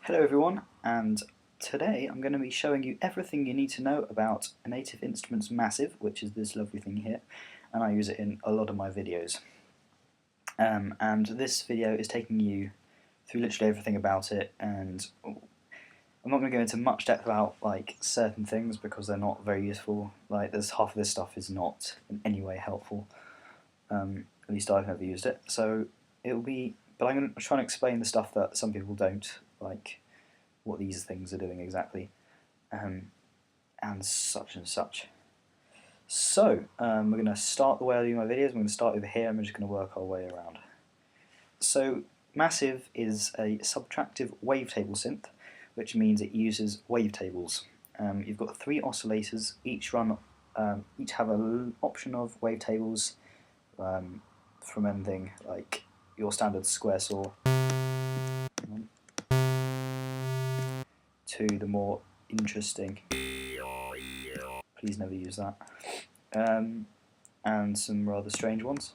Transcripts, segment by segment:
Hello everyone, and today I'm going to be showing you everything you need to know about a Native Instruments Massive, which is this lovely thing here, and I use it in a lot of my videos. And this video is taking you through literally everything about it, and I'm not going to go into much depth about like certain things because they're not very useful. Like there's half of this stuff is not in any way helpful. At least I've never used it, so it'll be. But I'm going to try and explain the stuff that some people don't, like what these things are doing exactly, and such and such. So we're going to start the way I do my videos. We're going to start over here and we're just going to work our way around. So Massive is a subtractive wavetable synth, which means it uses wavetables. You've got 3 oscillators, each have an option of wavetables from anything like your standard square saw to the more interesting, please never use that, and some rather strange ones.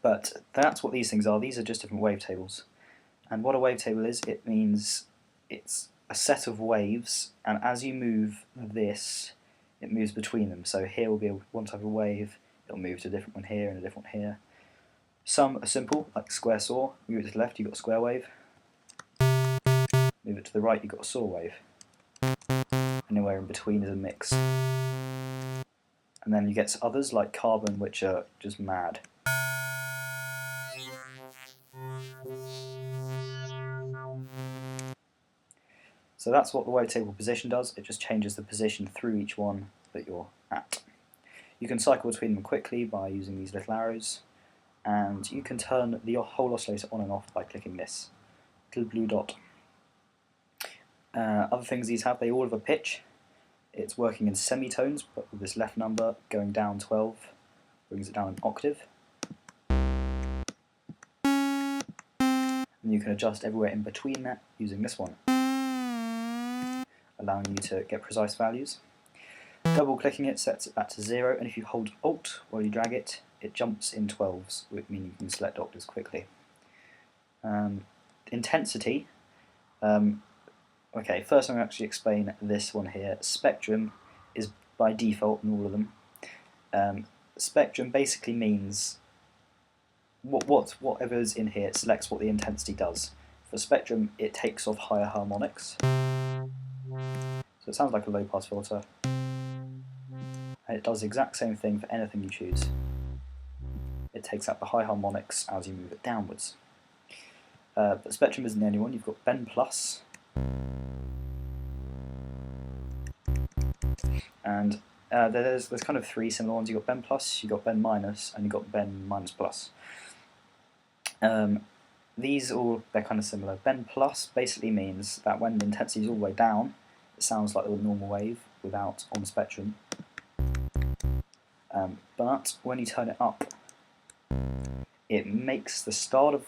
But that's what these things are. These are just different wavetables. And what a wavetable is, it means it's a set of waves, and as you move this, it moves between them. So here will be one type of wave, it'll move to a different one here and a different one here. Some are simple, like square saw. Move it to the left, you've got a square wave. Move it to the right, you've got a saw wave. Anywhere in between is a mix. And then you get others like carbon, which are just mad. So that's what the wavetable position does. It just changes the position through each one that you're at. You can cycle between them quickly by using these little arrows, and you can turn the whole oscillator on and off by clicking this little blue dot. Other things these have, they all have a pitch. It's working in semitones, but with this left number going down 12 brings it down an octave. And you can adjust everywhere in between that using this one, allowing you to get precise values. Double clicking it sets it back to 0, and if you hold Alt while you drag it, it jumps in 12s, which means you can select octaves quickly. Intensity. Okay, first I'm going to actually explain this one here. Spectrum is by default in all of them. Spectrum basically means whatever's in here, it selects what the intensity does. For spectrum, it takes off higher harmonics. So it sounds like a low pass filter. And it does the exact same thing for anything you choose. It takes out the high harmonics as you move it downwards. But spectrum isn't the only one. You've got bend plus, and there's kind of 3 similar ones. You've got bend plus, you've got bend minus, and you've got bend minus plus. They're kind of similar. Bend plus basically means that when the intensity is all the way down, it sounds like a normal wave without on the spectrum. But when you turn it up, it makes the start of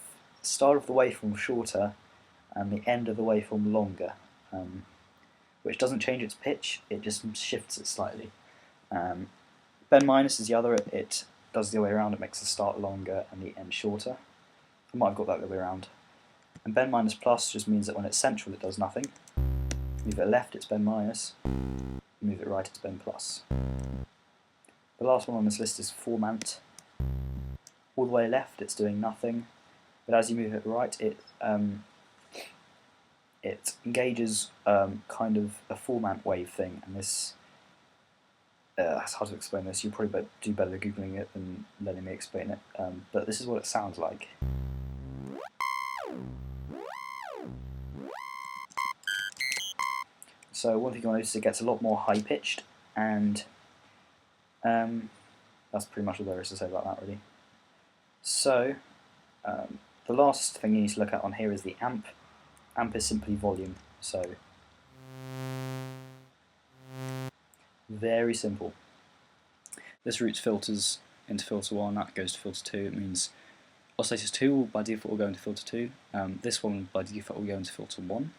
the waveform shorter and the end of the waveform longer, which doesn't change its pitch, it just shifts it slightly. Bend minus is the other, it does the other way around, it makes the start longer and the end shorter. I might have got that the other way around. And bend minus plus just means that when it's central it does nothing. Move it left, it's bend minus. Move it right, it's bend plus. The last one on this list is formant. All the way left it's doing nothing, but as you move it right it engages kind of a formant wave thing, and this, it's hard to explain this, you probably do better googling it than letting me explain it, but this is what it sounds like. So one thing you'll notice, it gets a lot more high pitched, and that's pretty much all there is to say about that really. So the last thing you need to look at on here is the amp. Amp is simply volume, so very simple. This routes filters into filter 1, that goes to filter 2. It means oscillators 2 by default will go into filter 2. This one by default will go into filter 1.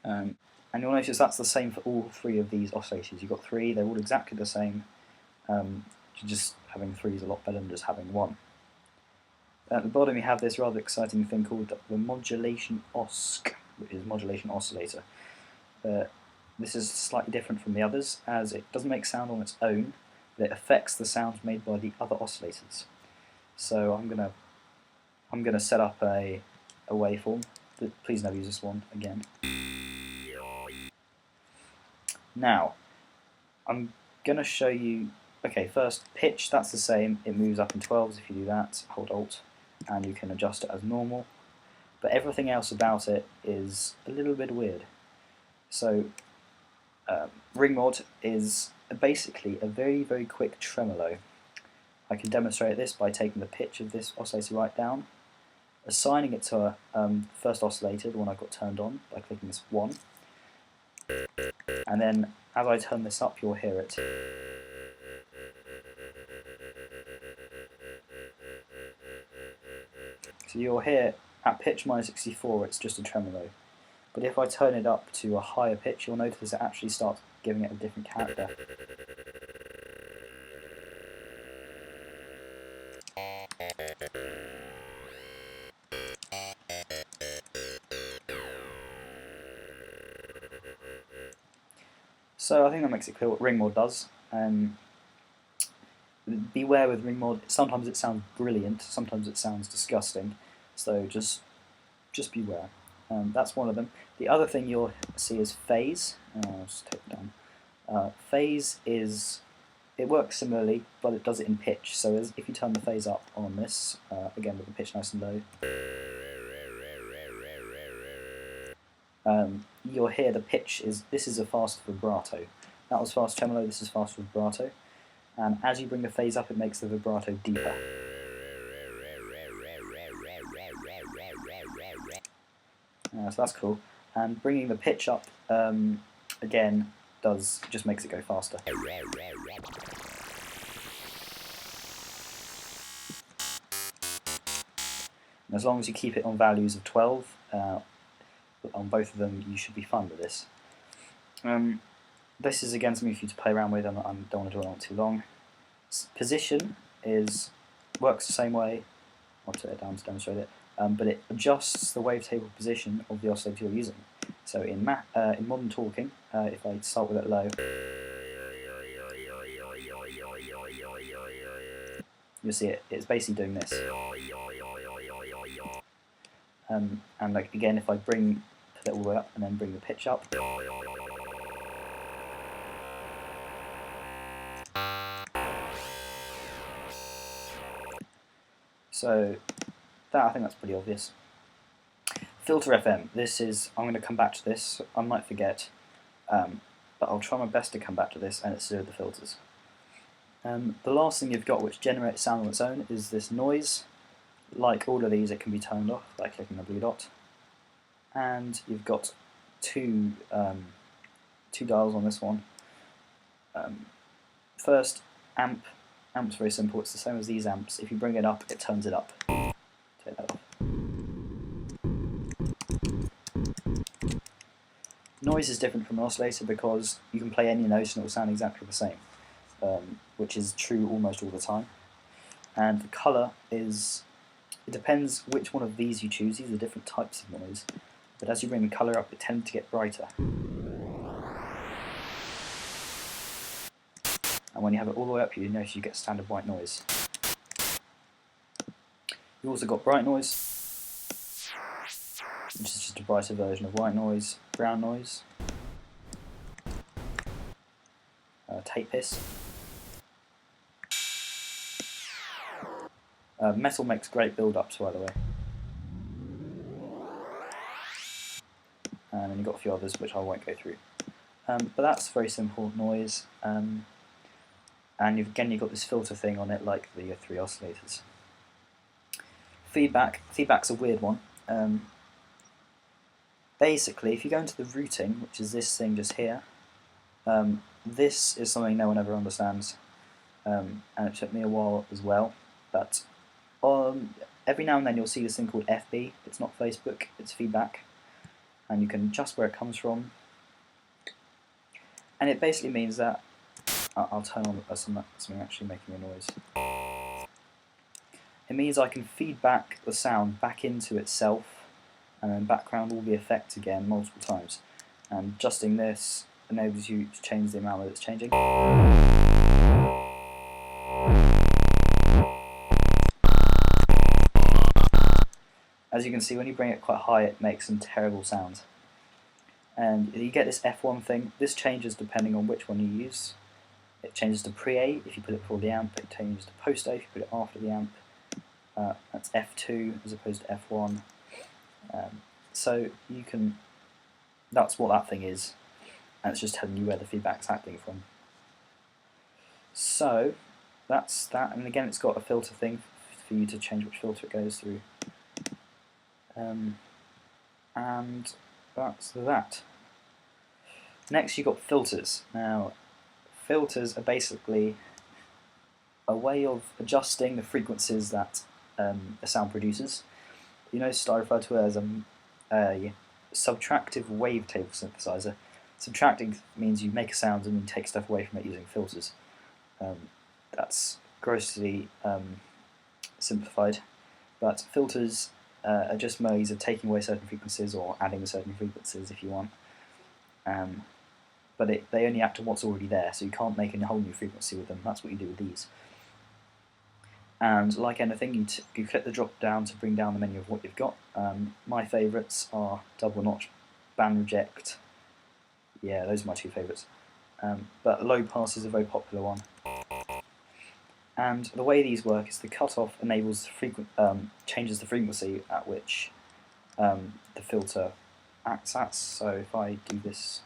And you'll notice that's the same for all 3 of these oscillators. You've got 3, they're all exactly the same. Just having 3 is a lot better than just having 1. At the bottom you have this rather exciting thing called the Modulation Osc, which is Modulation Oscillator. This is slightly different from the others, as it doesn't make sound on its own, but it affects the sounds made by the other oscillators. So I'm gonna set up a waveform. Please never use this one again. Now, I'm gonna show you. Okay, first pitch. That's the same. It moves up in 12s if you do that. Hold Alt, and you can adjust it as normal. But everything else about it is a little bit weird. So, ring mod is basically a very, very quick tremolo. I can demonstrate this by taking the pitch of this oscillator right down, assigning it to first oscillator, the one I've got turned on, by clicking this 1, and then as I turn this up you'll hear it. So you'll hear at pitch -64 it's just a tremolo, but if I turn it up to a higher pitch you'll notice it actually starts giving it a different character. So I think that makes it clear what ring mod does. Beware with ring mod, sometimes it sounds brilliant, sometimes it sounds disgusting, so just beware. That's one of them. The other thing you'll see is phase. I'll just take it down. Phase it works similarly, but it does it in pitch. So if you turn the phase up on this, again with the pitch nice and low, you'll hear the pitch this is a fast vibrato. That was fast tremolo, this is fast vibrato. And as you bring the phase up, it makes the vibrato deeper. So that's cool. And bringing the pitch up again just makes it go faster. And as long as you keep it on values of 12, on both of them, you should be fine with this. This is again something for you to play around with, and I don't want to dwell on it too long. Position works the same way. I'll turn it down to demonstrate it, but it adjusts the wavetable position of the oscillator you're using. So in modern talking, if I start with it low, you'll see it's basically doing this. And like again, if I put it all the way up and then bring the pitch up, so I think that's pretty obvious. Filter FM. I'm going to come back to this. I might forget, but I'll try my best to come back to this, and it's to do with the filters. The last thing you've got which generates sound on its own is this noise. Like all of these, it can be turned off by clicking the blue dot. And you've got two dials on this one. First, amp. Amp's very simple, it's the same as these amps. If you bring it up, it turns it up. Take that off. Noise is different from an oscillator because you can play any note and it will sound exactly the same, which is true almost all the time. And the colour it depends which one of these you choose. These are different types of noise, but as you bring the colour up, it tends to get brighter. And when you have it all the way up, you notice you get standard white noise. You've also got bright noise, which is just a brighter version of white noise, brown noise, tape hiss. Metal makes great build-ups, by the way. And then you've got a few others which I won't go through. But that's very simple noise. And you've got this filter thing on it like the 3 oscillators. Feedback's a weird one. Basically, if you go into the routing, which is this thing just here, this is something no one ever understands, and it took me a while as well, but every now and then you'll see this thing called FB. It's not Facebook, it's feedback, and you can adjust where it comes from, and it basically means that I'll turn on something actually making a noise. it means I can feed back the sound back into itself and then background all the effects again multiple times. And adjusting this enables you to change the amount that it's changing. As you can see, when you bring it quite high, it makes some terrible sounds. And you get this F1 thing. This changes depending on which one you use. It changes to pre-A if you put it before the amp. It changes to post-A if you put it after the amp. That's F2 as opposed to F1. So you can. That's what that thing is, and it's just telling you where the feedback's acting from. So that's that, and again, it's got a filter thing for you to change which filter it goes through. And that's that. Next, you've got filters. Now, filters are basically a way of adjusting the frequencies that a sound produces. You notice I refer to it as a subtractive wavetable synthesizer. Subtracting means you make a sound and then take stuff away from it using filters. That's grossly simplified, but filters are just ways of taking away certain frequencies or adding certain frequencies if you want. But they only act on what's already there, so you can't make a whole new frequency with them. That's what you do with these. And like anything, you click the drop down to bring down the menu of what you've got. My favourites are double notch, band reject. Yeah, those are my two favourites. But low pass is a very popular one. And the way these work is the cutoff enables changes the frequency at which the filter acts at. So if I do this.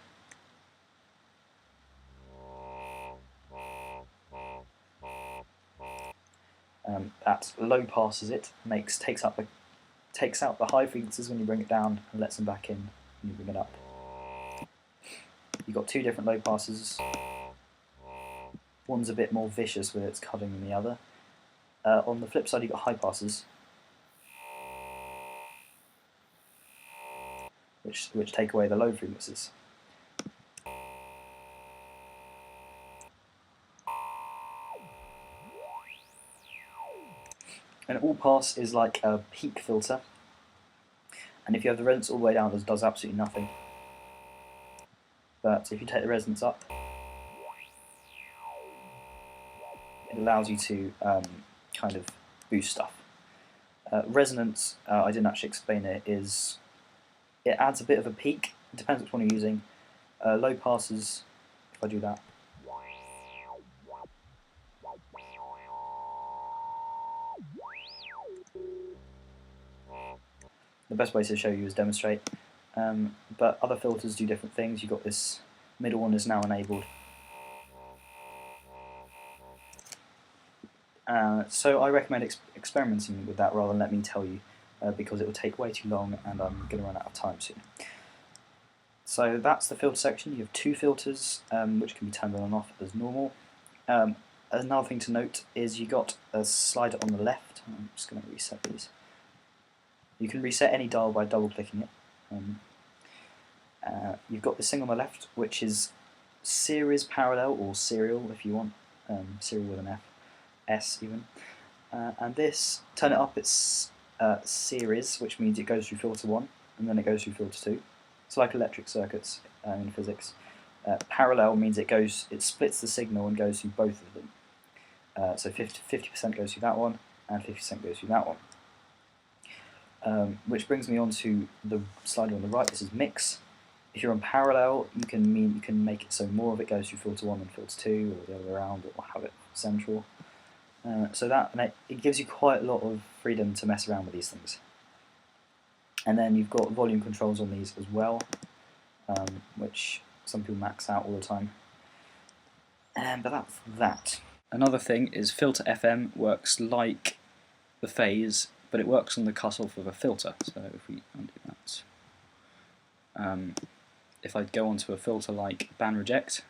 That low passes it, takes out the high frequencies when you bring it down and lets them back in when you bring it up. You've got two different low passes. One's a bit more vicious with its cutting than the other. On the flip side, you've got high passes, which take away the low frequencies. An all pass is like a peak filter, and if you have the resonance all the way down, it does absolutely nothing. But if you take the resonance up, it allows you to kind of boost stuff. Resonance, I didn't actually explain it, it adds a bit of a peak. It depends which one you're using. Low passes, if I do that, the best way to show you is demonstrate. But other filters do different things. You've got this middle one is now enabled. So I recommend experimenting with that rather than let me tell you, because it will take way too long and I'm going to run out of time soon. So that's the filter section. You have two filters which can be turned on and off as normal. Another thing to note is you got a slider on the left. I'm just going to reset these. You can reset any dial by double clicking it. You've got this thing on the left which is series parallel, or serial if you want, serial with an F, S even. And this, turn it up, it's series, which means it goes through filter 1 and then it goes through filter 2. It's like electric circuits in physics. Parallel means it splits the signal and goes through both of them. So 50% goes through that one and 50% goes through that one. Which brings me on to the slider on the right. This is mix. If you're on parallel, you can make it so more of it goes through filter 1 than filter 2, or the other way around, or have it central. So it gives you quite a lot of freedom to mess around with these things. And then you've got volume controls on these as well, which some people max out all the time. But that's that. Another thing is filter FM works like the phase, but it works on the cutoff of a filter. So if we undo that, if I go onto a filter like band reject,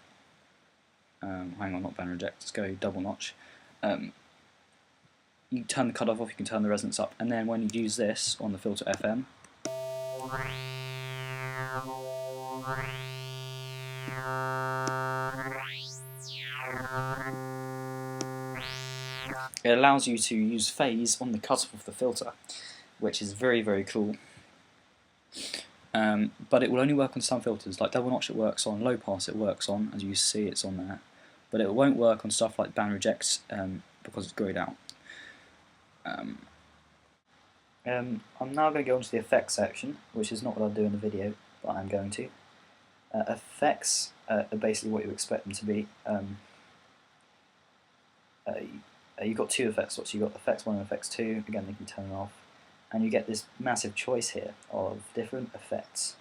hang on, not band reject, let's go double notch. You turn the cutoff off, you can turn the resonance up, and then when you use this on the filter FM, it allows you to use phase on the cutoff of the filter, which is very, very cool. But it will only work on some filters, like double notch it works on, low pass it works on, as you see it's on there, but it won't work on stuff like band rejects because it's grayed out. I'm now going to go on to the effects section, which is not what I'll do in the video, but I'm going to. Effects are basically what you expect them to be. You've got two effects slots. You've got effects 1 and effects 2, again they can turn off, and you get this massive choice here of different effects.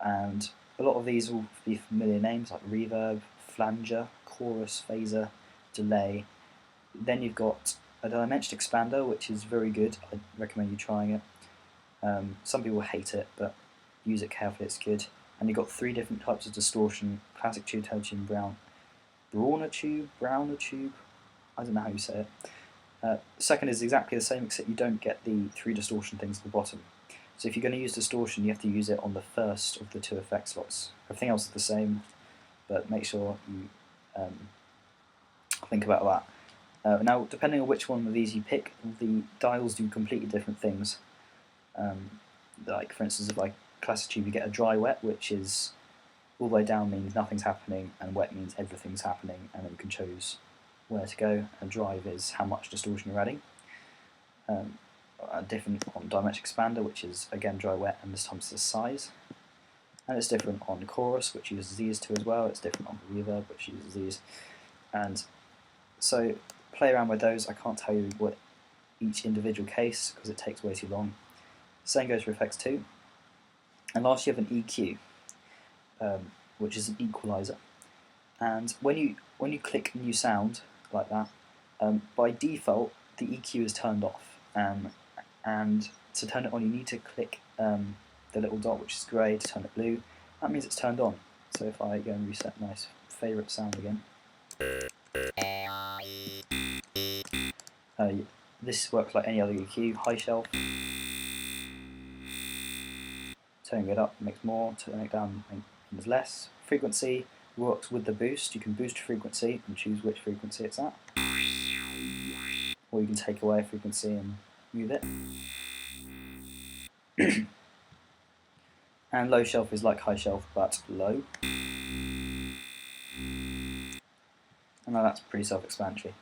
And a lot of these will be familiar names like reverb, flanger, chorus, phaser, delay. Then you've got a dimension expander, which is very good. I recommend you trying it. Some people hate it, but use it carefully, it's good. And you've got 3 different types of distortion: classic tube, tone tube, browner tube, I don't know how you say it. Second is exactly the same, except you don't get the 3 distortion things at the bottom. So if you're going to use distortion, you have to use it on the first of the 2 effect slots. Everything else is the same, but make sure you think about that. Now, depending on which one of these you pick, the dials do completely different things. Like, for instance, if I classic tube, you get a dry wet, which is all the way down means nothing's happening, and wet means everything's happening, and then you can choose where to go, and drive is how much distortion you're adding. Different on dimension expander, which is again dry wet, and this time it's the size. And it's different on chorus, which uses these 2 as well. It's different on reverb, which uses these. And so play around with those. I can't tell you what each individual case because it takes way too long. Same goes for effects 2. And last you have an EQ, which is an equalizer. And when you click new sound like that, by default the EQ is turned off. And to turn it on, you need to click the little dot, which is grey, to turn it blue. That means it's turned on. So if I go and reset my favourite sound again, this works like any other EQ. High shelf, turning it up makes more, turning it down makes less. Frequency works with the boost. You can boost frequency and choose which frequency it's at, or you can take away a frequency and move it. And low shelf is like high shelf but low. And now that's pretty self-explanatory.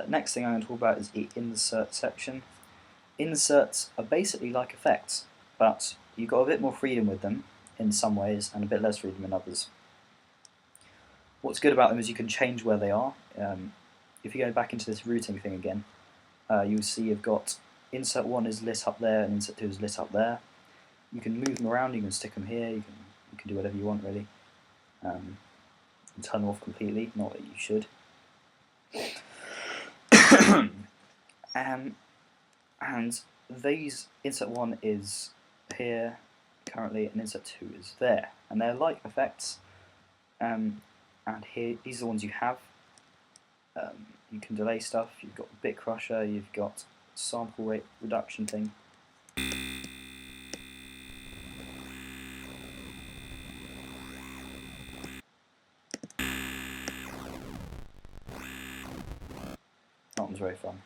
Next thing I'm going to talk about is the insert section. Inserts are basically like effects, but you've got a bit more freedom with them in some ways and a bit less freedom in others. What's good about them is you can change where they are. If you go back into this routing thing again, you'll see you've got insert 1 is lit up there and insert 2 is lit up there. You can move them around, you can stick them here, you can do whatever you want really. And turn them off completely, not that you should. And these, insert 1 is here currently and insert 2 is there. And they're like effects. And here, these are the ones you have. You can delay stuff, you've got bit crusher, you've got sample rate reduction thing. That one's very fun.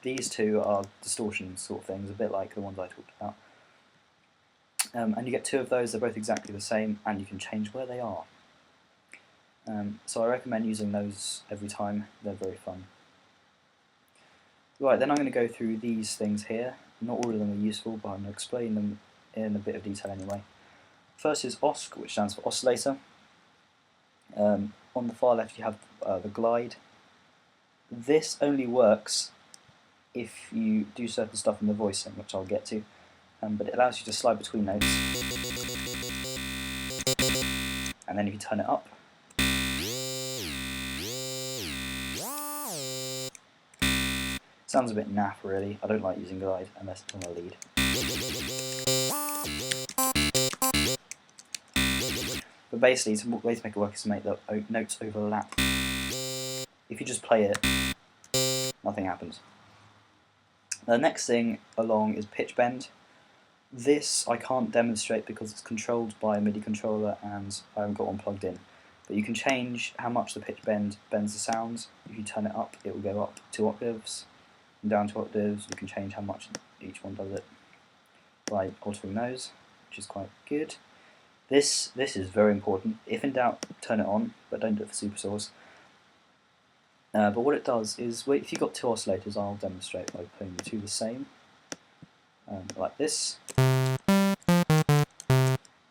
These 2 are distortion sort of things, a bit like the ones I talked about. And you get 2 of those, they're both exactly the same, and you can change where they are. So I recommend using those every time, they're very fun. Right, then I'm going to go through these things here. Not all of them are useful, but I'm going to explain them in a bit of detail anyway. First is OSC, which stands for Oscillator. On the far left you have the glide. This only works if you do certain stuff in the voicing, which I'll get to, but it allows you to slide between notes. And then if you turn it up, sounds a bit naff really. I don't like using glide unless it's on a lead. But basically, the way to make it work is to make the notes overlap. If you just play it, nothing happens. The next thing along is pitch bend. This I can't demonstrate because it's controlled by a MIDI controller and I haven't got one plugged in. but you can change how much the pitch bends the sounds. If you turn it up, it will go up 2 octaves, and down 2 octaves. You can change how much each one does it by altering those, which is quite good. This is very important. If in doubt, turn it on, but don't do it for super saws. But what it does is, if you've got 2 oscillators, I'll demonstrate by putting the 2 the same, like this.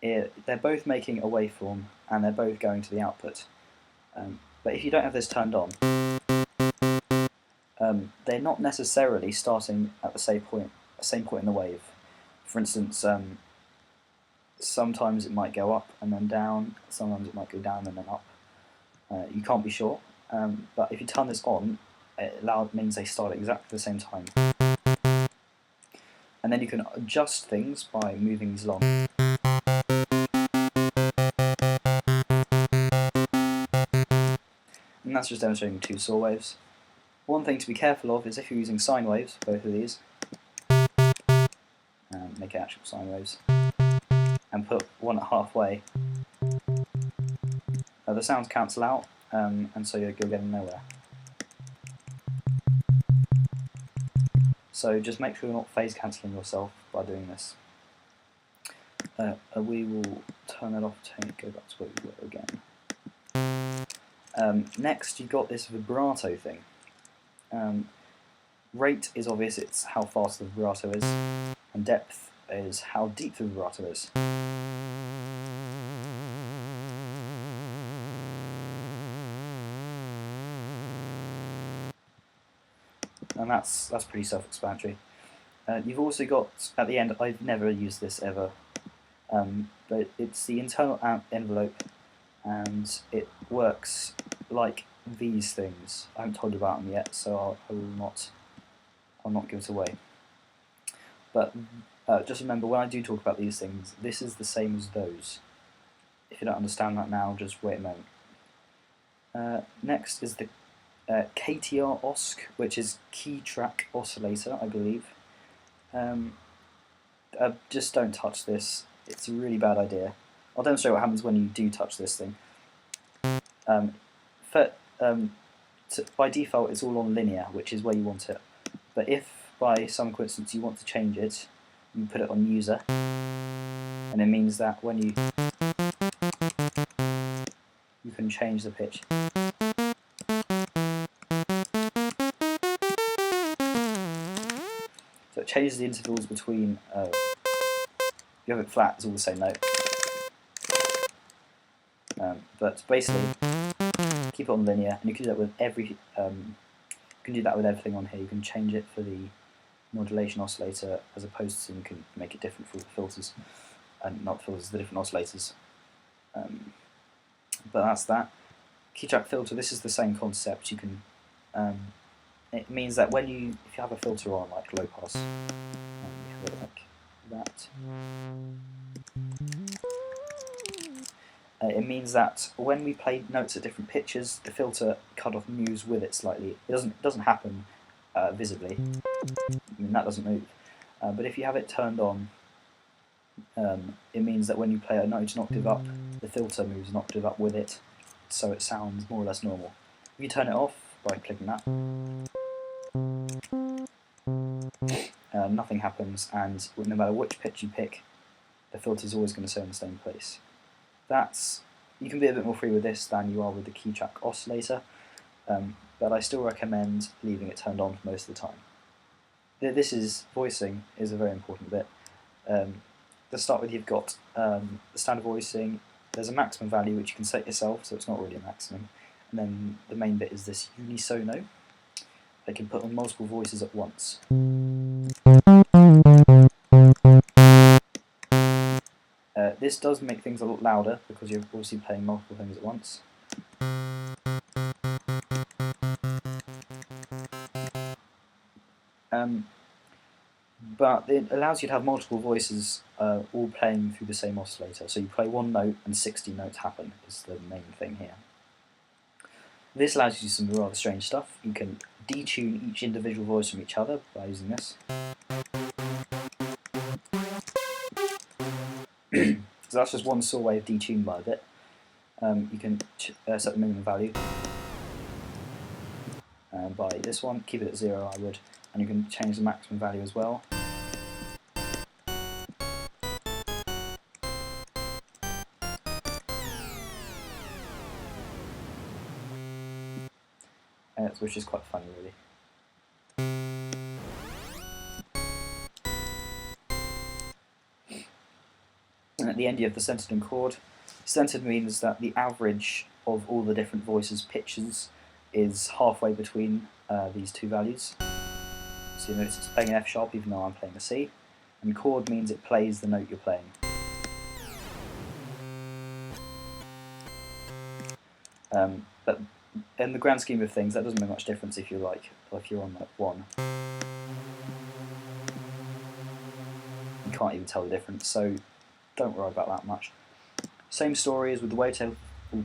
They're both making a waveform, and they're both going to the output. But if you don't have this turned on, they're not necessarily starting at the same point in the wave. For instance, sometimes it might go up and then down, sometimes it might go down and then up. You can't be sure, but if you turn this on, it means they start at exactly the same time. And then you can adjust things by moving these along. And that's just demonstrating 2 saw waves. One thing to be careful of is if you're using sine waves, both of these, make it actual sine waves, and put one at halfway, the sounds cancel out, and so you're getting nowhere. So just make sure you're not phase cancelling yourself by doing this. We will turn that off to go back to where we were again. Next, you've got this vibrato thing. Rate is obvious, it's how fast the vibrato is, and depth is how deep the vibrato is. And that's pretty self-explanatory. You've also got, at the end, I've never used this ever, but it's the internal envelope, and it works like these things. I haven't told you about them yet, so I'll not give it away. But just remember, when I do talk about these things, this is the same as those. If you don't understand that now, just wait a moment. Next is the KTR Osc, which is key track oscillator, I believe. Just don't touch this. It's a really bad idea. I'll demonstrate what happens when you do touch this thing. By default, it's all on linear, which is where you want it. But if by some coincidence you want to change it, you put it on user, and it means that when you can change the pitch. So it changes the intervals between, if you have it flat, it's all the same note. But basically, keep it on linear, and you can do that with everything on here. You can change it for the modulation oscillator, as opposed to you can make it different for the filters, and not filters, the different oscillators. But that's that. Key track filter. This is the same concept. You can. It means that if you have a filter on, like low pass, you have it like that. It means that when we play notes at different pitches, the filter cutoff moves with it slightly. It doesn't happen visibly. I mean, that doesn't move. But if you have it turned on, it means that when you play a note an octave up, the filter moves an octave up with it, so it sounds more or less normal. If you turn it off by clicking that, nothing happens, and no matter which pitch you pick, the filter is always going to stay in the same place. You can be a bit more free with this than you are with the key track oscillator, but I still recommend leaving it turned on for most of the time. Voicing is a very important bit. To start with, you've got the standard voicing. There's a maximum value which you can set yourself, so it's not really a maximum. And then the main bit is this unisono. They can put on multiple voices at once. This does make things a lot louder because you're obviously playing multiple things at once. But it allows you to have multiple voices all playing through the same oscillator. So you play one note and 60 notes happen, is the main thing here. This allows you to do some rather strange stuff. You can detune each individual voice from each other by using this. So that's just one saw wave detuned by a bit. You can set the minimum value by this one, keep it at 0 I would, and you can change the maximum value as well. Which is quite funny really. And at the end you have the centered and chord. Centered means that the average of all the different voices' pitches is halfway between these two values. So you notice it's playing an F sharp even though I'm playing a C. And chord means it plays the note you're playing. But in the grand scheme of things, that doesn't make much difference if you're on like 1. You can't even tell the difference, so don't worry about that much. Same story as with the wavetable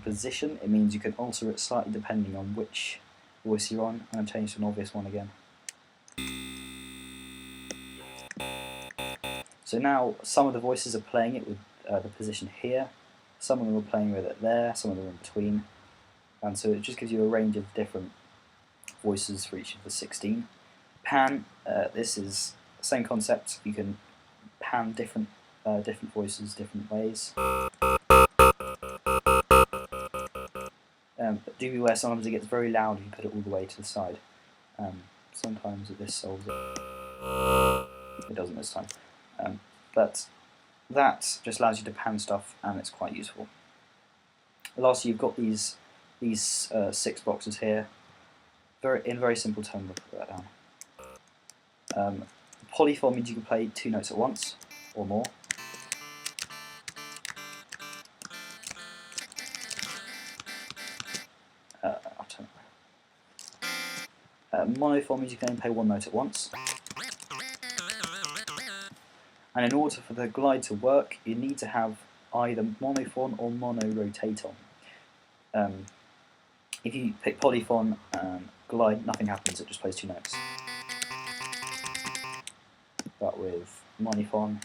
position. It means you can alter it slightly depending on which voice you're on. I'm going to change to an obvious one again. So now some of the voices are playing it with the position here, some of them are playing with it there, some of them are in between, and so it just gives you a range of different voices for each of the 16. Pan, this is the same concept. You can pan different voices different ways. But do beware, sometimes it gets very loud if you put it all the way to the side. Sometimes this solves it. It doesn't this time. But that just allows you to pan stuff, and it's quite useful. Lastly, you've got these 6 boxes here. In very simple terms, I'll put that down. Polyphonic means you can play 2 notes at once, or more. I'll turn it. Monophonic means you can only play 1 note at once. And in order for the glide to work, you need to have either monophon or monorotaton. If you pick polyphon and glide, nothing happens, it just plays 2 notes. But with monophon,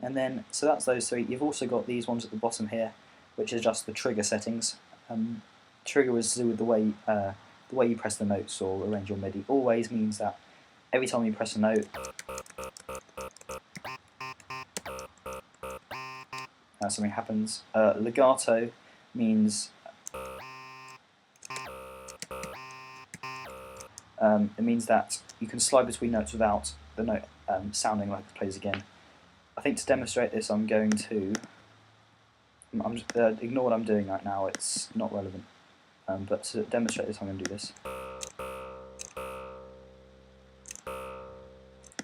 and then, so that's those 3. You've also got these ones at the bottom here, which is just the trigger settings. Trigger is to do with the way you press the notes or arrange your MIDI. Always means that every time you press a note, something happens. Legato means it means that you can slide between notes without the note sounding like it plays again. I think to demonstrate this, I'm going to ignore what I'm doing right now. It's not relevant. But to demonstrate this, I'm going to do this.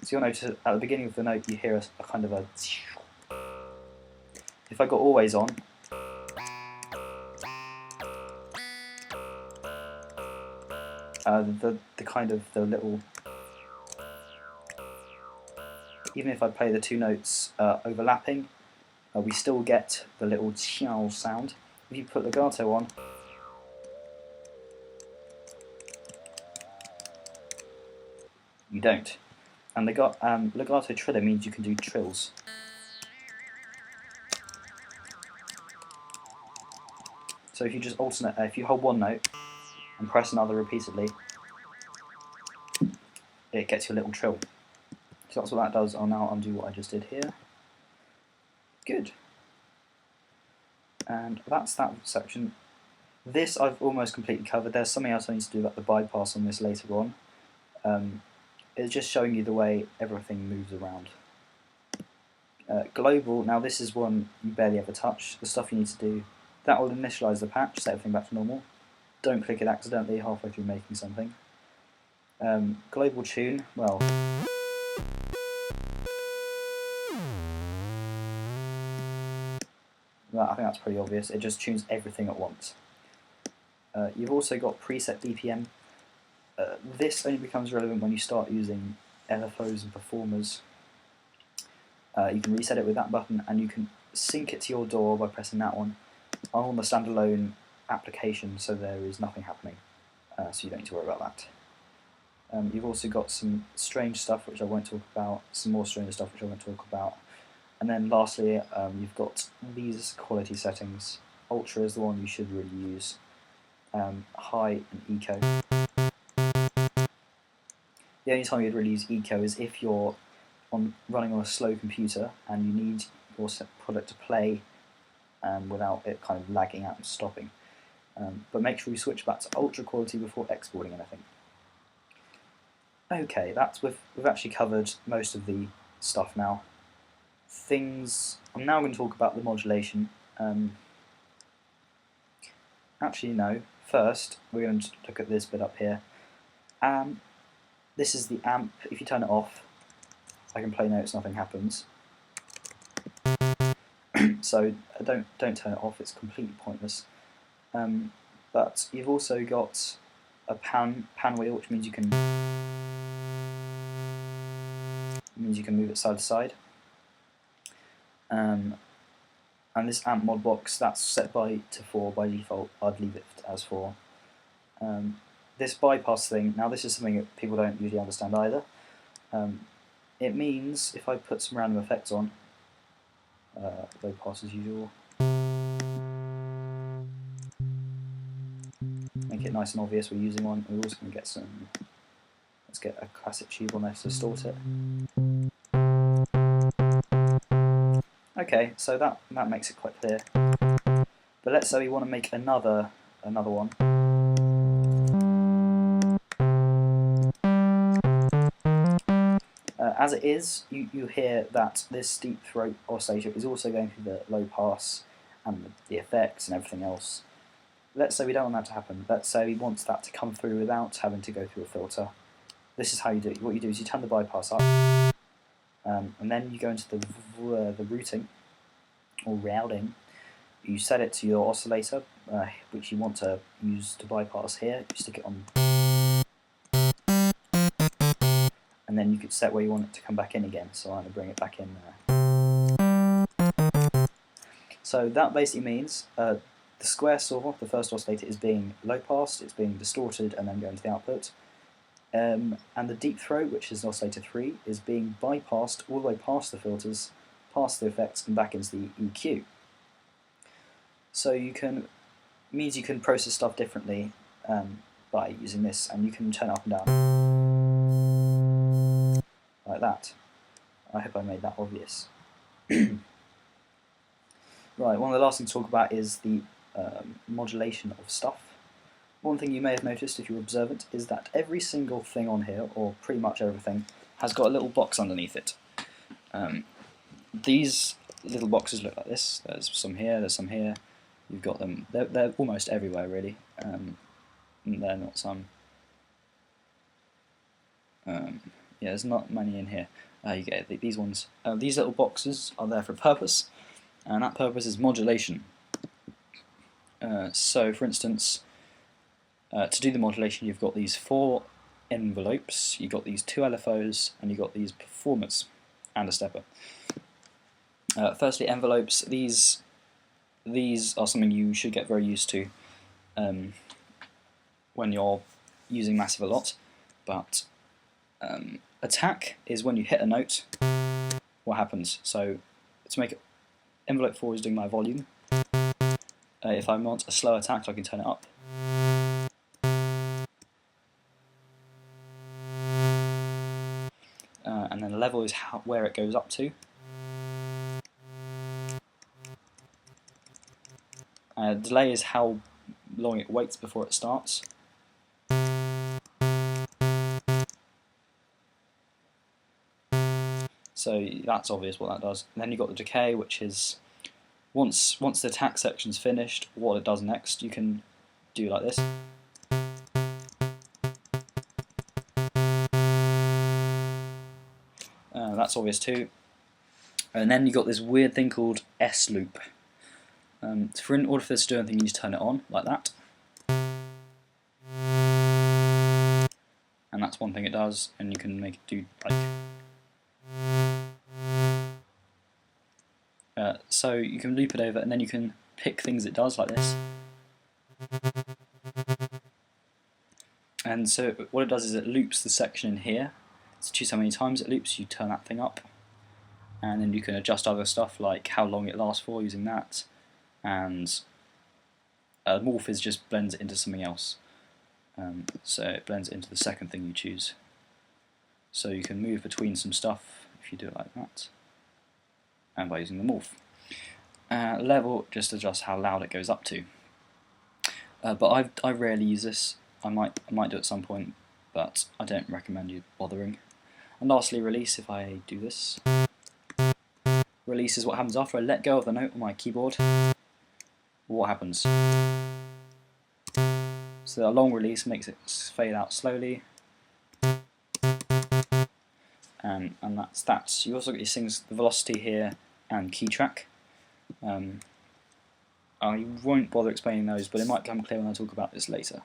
So you'll notice at the beginning of the note you hear a kind of a... If I got always on, the kind of the little... Even if I play the 2 notes overlapping, we still get the little chow sound. If you put legato on, you don't. And legato triller means you can do trills. So if you just alternate, if you hold 1 note and press another repeatedly, it gets you a little trill. So that's what that does. I'll now undo what I just did here. Good. And that's that section. This I've almost completely covered. There's something else I need to do about the bypass on this later on. It's just showing you the way everything moves around. Global, now this is one you barely ever touch. The stuff you need to do, that will initialize the patch, set everything back to normal. Don't click it accidentally halfway through making something. Global tune, well... I think that's pretty obvious. It just tunes everything at once. You've also got preset BPM. This only becomes relevant when you start using LFOs and performers. You can reset it with that button, and you can sync it to your DAW by pressing that one. I'm on the standalone application, so there is nothing happening, so you don't need to worry about that. You've also got some strange stuff which I won't talk about, some more strange stuff which I won't talk about, And then lastly, you've got these quality settings. Ultra is the one you should really use. High and Eco. The only time you'd really use Eco is if you're running on a slow computer and you need your product to play without it kind of lagging out and stopping. But make sure you switch back to ultra quality before exporting anything. Okay, we've actually covered most of the stuff now. I'm now going to talk about the modulation. Actually, no. First, we're going to look at this bit up here. This is the amp. If you turn it off, I can play notes, nothing happens. So don't turn it off, it's completely pointless. But you've also got a pan wheel, which means you can move it side to side. And this amp mod box, that's set to 4 by default. I'd leave it as 4. This bypass thing, now this is something that people don't usually understand either. It means if I put some random effects on, low pass as usual, make it nice and obvious we're using one. We're also going to get some, let's get a classic tube on there to distort it. Okay, so that makes it quite clear. But let's say we want to make another one. As it is, you hear that this deep throat oscillator is also going through the low pass and the effects and everything else. Let's say we don't want that to happen. Let's say we want that to come through without having to go through a filter. This is how you do it. What you do is you turn the bypass up, and then you go into the routing or routing. You set it to your oscillator, which you want to use to bypass here. You stick it on, and then you could set where you want it to come back in again. So I'm going to bring it back in there. So that basically means the square saw, the first oscillator, is being low passed, it's being distorted and then going to the output. And the deep throat, which is oscillator 3, is being bypassed all the way past the filters, past the effects, and back into the EQ. So means you can process stuff differently by using this, and you can turn it up and down like that. I hope I made that obvious. Right, one of the last things to talk about is the modulation of stuff. One thing you may have noticed if you're observant is that every single thing on here, or pretty much everything, has got a little box underneath it. These little boxes look like this. There's some here, there's some here. You've got them. They're almost everywhere, really. They're not some. Yeah, there's not many in here. You get these ones. These little boxes are there for a purpose, and that purpose is modulation. So, for instance, to do the modulation, you've got these 4 envelopes, you've got these 2 LFOs, and you've got these performers and a stepper. Firstly, envelopes. These are something you should get very used to when you're using Massive a lot. But attack is when you hit a note, what happens. So to make it, envelope 4 is doing my volume. If I want a slow attack, I can turn it up. And then level is where it goes up to. Delay is how long it waits before it starts. So that's obvious what that does. And then you've got the decay, which is once the attack section's finished, what it does next. You can do like this. That's obvious too. And then you've got this weird thing called S loop. In order for this to do anything, you need to turn it on like that. And that's one thing it does, and you can make it do like. So you can loop it over, and then you can pick things it does like this. And so what it does is it loops the section in here. So choose how many times it loops, you turn that thing up. and then you can adjust other stuff like how long it lasts for using that, and morph is just blends it into something else. So it blends it into the second thing you choose. So you can move between some stuff if you do it like that, and by using the morph. Level just adjusts how loud it goes up to. But I rarely use this. I might do it at some point, but I don't recommend you bothering. And lastly, release. If I do this, release is what happens after I let go of the note on my keyboard. What happens? So a long release makes it fade out slowly, and that's that. You also get these things, the velocity here and key track. I won't bother explaining those, but it might become clear when I talk about this later.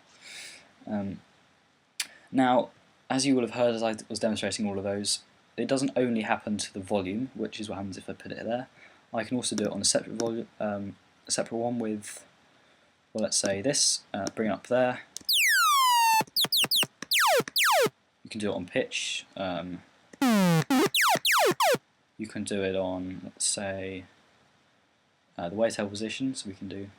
Now, as you will have heard as I was demonstrating all of those, it doesn't only happen to the volume, which is what happens if I put it there. I can also do it on a separate volume, a separate one with, well, let's say this. Bring it up there. You can do it on pitch. You can do it on, let's say, the wavetail position, so we can do.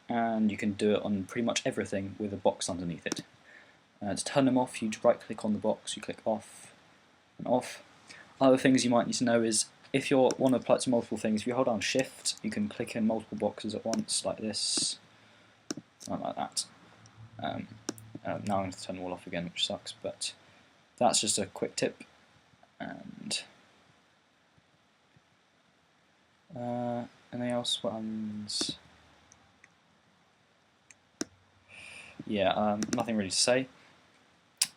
And you can do it on pretty much everything with a box underneath it. To turn them off, you right click on the box, you click off and off. Other things you might need to know is if you want to apply to multiple things, if you hold down shift, you can click in multiple boxes at once, like this, something like that. Now I'm going to turn them all off again, which sucks, but that's just a quick tip. And anything else? Ones? Yeah, nothing really to say.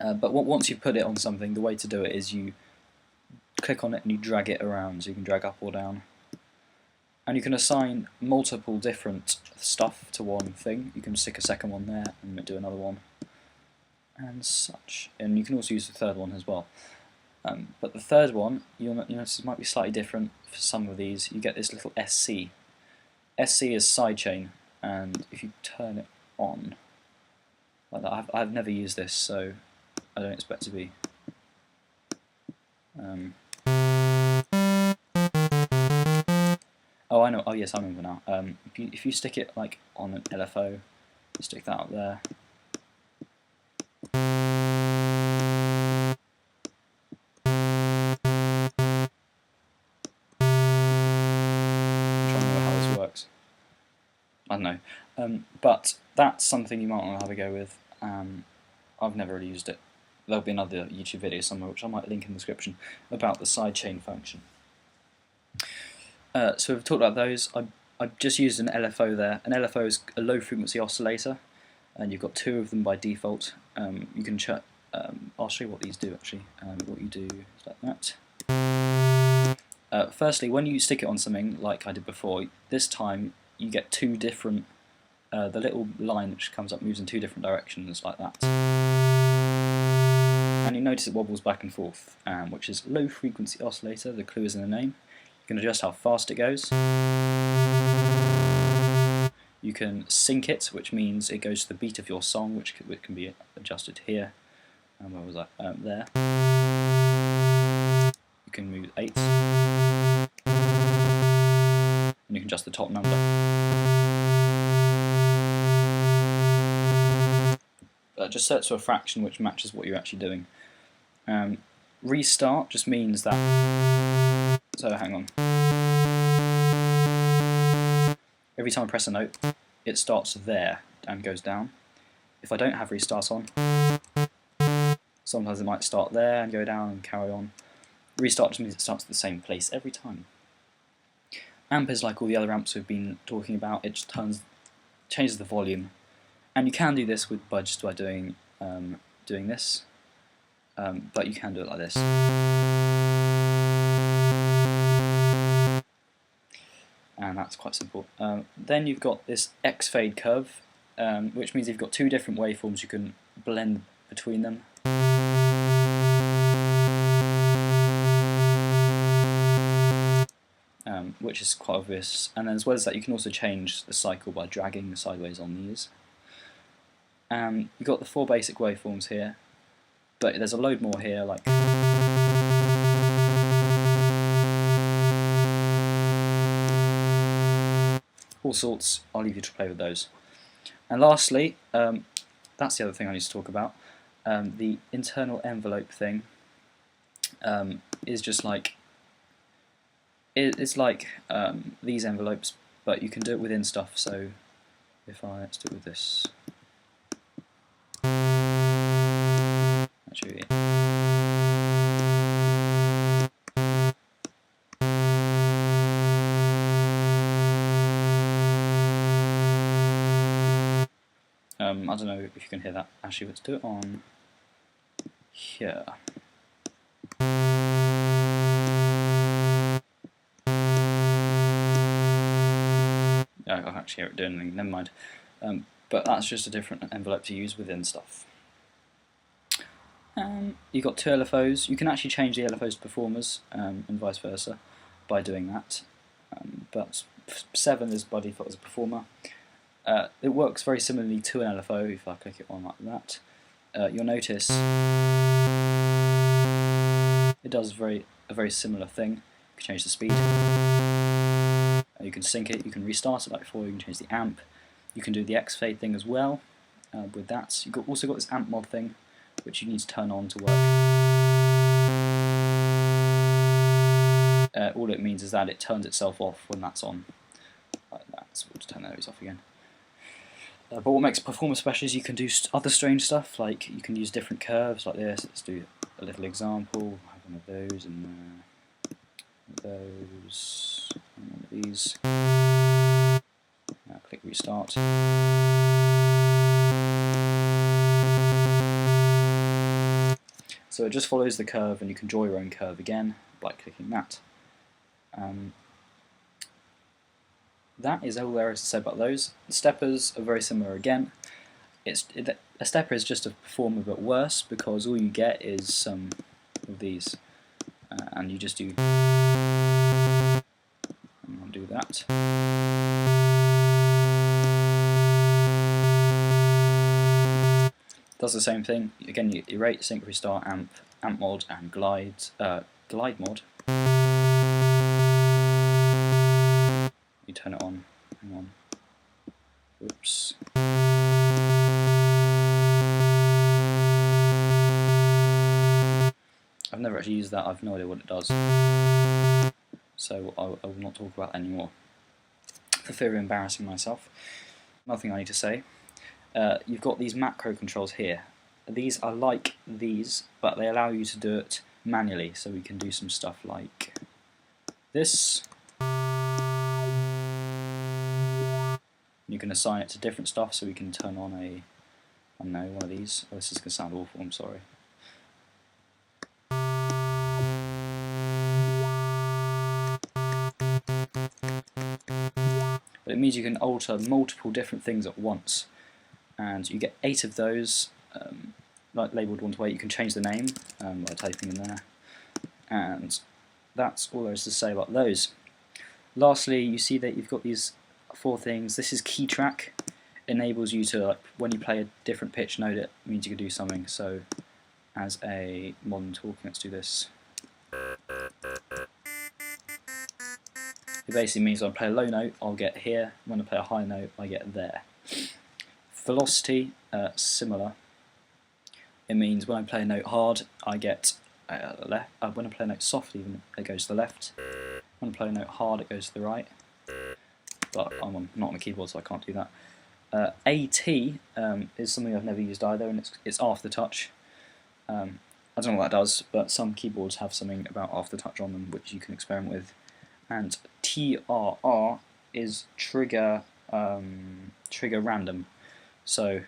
But once you put it on something, the way to do it is you click on it and you drag it around, so you can drag up or down. And you can assign multiple different stuff to one thing. You can stick a second one there and do another one, and such. And you can also use the third one as well. But the third one, you'll notice it might be slightly different for some of these. You get this little SC. SC is sidechain, and if you turn it on like that, I've never used this, so I don't expect to be. Oh, I know. Oh, yes, I remember now. If you stick it like on an LFO, stick that up there. I'm trying to remember how this works. I don't know. But that's something you might want to have a go with. I've never really used it. There'll be another YouTube video somewhere, which I might link in the description, about the sidechain function. So we've talked about those. I've just used an LFO there. An LFO is a low frequency oscillator, and you've got two of them by default. You can check. I'll show you what these do actually. What you do is like that. Firstly, when you stick it on something like I did before, this time you get two different. The little line which comes up moves in two different directions like that. And you notice it wobbles back and forth, which is low frequency oscillator. The clue is in the name. You can adjust how fast it goes. You can sync it, which means it goes to the beat of your song, which can be adjusted here. Where was that? There. You can move 8. And you can adjust the top number. Just set to a fraction which matches what you're actually doing. Restart just means that. So hang on. Every time I press a note, it starts there and goes down. If I don't have restart on, sometimes it might start there and go down and carry on. Restart just means it starts at the same place every time. Amp is like all the other amps we've been talking about. It just changes the volume. And you can do this by doing this, but you can do it like this. And that's quite simple. Then you've got this X fade curve, which means you've got two different waveforms. You can blend between them. Which is quite obvious. And then as well as that, you can also change the cycle by dragging sideways on these. You've got the 4 basic waveforms here, but there's a load more here, like all sorts. I'll leave you to play with those. And lastly, that's the other thing I need to talk about. The internal envelope thing is just like it's like these envelopes, but you can do it within stuff. So if let's do it with this. Actually, I don't know if you can hear that. Actually, let's do it on here. I can't actually hear it doing anything, never mind. But that's just a different envelope to use within stuff. You've got 2 LFOs. You can actually change the LFOs to performers and vice versa by doing that. But 7 is by default as a performer. It works very similarly to an LFO if I click it on like that. You'll notice it does a very similar thing. You can change the speed. You can sync it, you can restart it like before, you can change the amp. You can do the X-fade thing as well with that. You've also got this amp mod thing, which you need to turn on to work. All it means is that it turns itself off when that's on, like that. So we'll just turn those off again. But what makes performer special is you can do other strange stuff, like you can use different curves like this. Let's do a little example. I have one of those and those, and one of these. Now click restart. So it just follows the curve, and you can draw your own curve again by clicking that. That is all there is to say about those. The steppers are very similar again. A stepper is just a performer but worse, because all you get is some of these, and you just do. I'll do that. Does the same thing. Again, you rate, sync, restart, amp mod, and glide mod. You turn it on. Hang on. Oops. I've never actually used that. I've no idea what it does. So I will not talk about that anymore, for fear of embarrassing myself. Another thing I need to say. You've got these macro controls here. These are like these, but they allow you to do it manually, so we can do some stuff like this. You can assign it to different stuff, so we can turn on I don't know, one of these. Oh, this is going to sound awful, I'm sorry. But it means you can alter multiple different things at once, and you get 8 of those, like labelled 1 to 8. You can change the name by typing in there, and that's all there is to say about those. Lastly, you see that you've got these 4 things. This is key track. Enables you to, like, when you play a different pitch note, it means you can do something. So, as a modern talking, let's do this. It basically means when I play a low note, I'll get here. When I play a high note, I get there. Velocity, similar. It means when I play a note hard, I get left. When I play a note soft, even, it goes to the left. When I play a note hard, it goes to the right. But I'm not on the keyboard, so I can't do that. AT is something I've never used either, and it's aftertouch. I don't know what that does, but some keyboards have something about aftertouch on them, which you can experiment with. And TRR is trigger random. So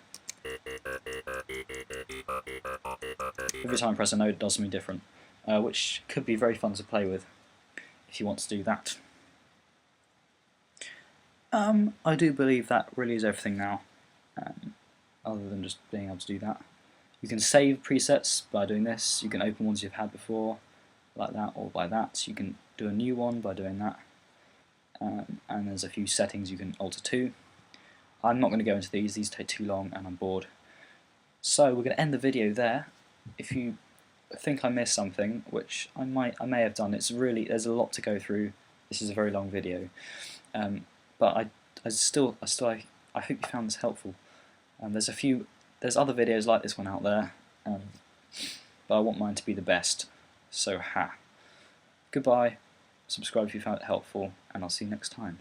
every time I press a note, it does something different, which could be very fun to play with if you want to do that. I do believe that really is everything now, other than just being able to do that. You can save presets by doing this. You can open ones you've had before, like that, or by that. You can do a new one by doing that. And there's a few settings you can alter too. I'm not going to go into these take too long and I'm bored. So we're going to end the video there. If you think I missed something, which I may have done, there's a lot to go through. This is a very long video, but I hope you found this helpful. There's other videos like this one out there, but I want mine to be the best. So goodbye. Subscribe if you found it helpful, and I'll see you next time.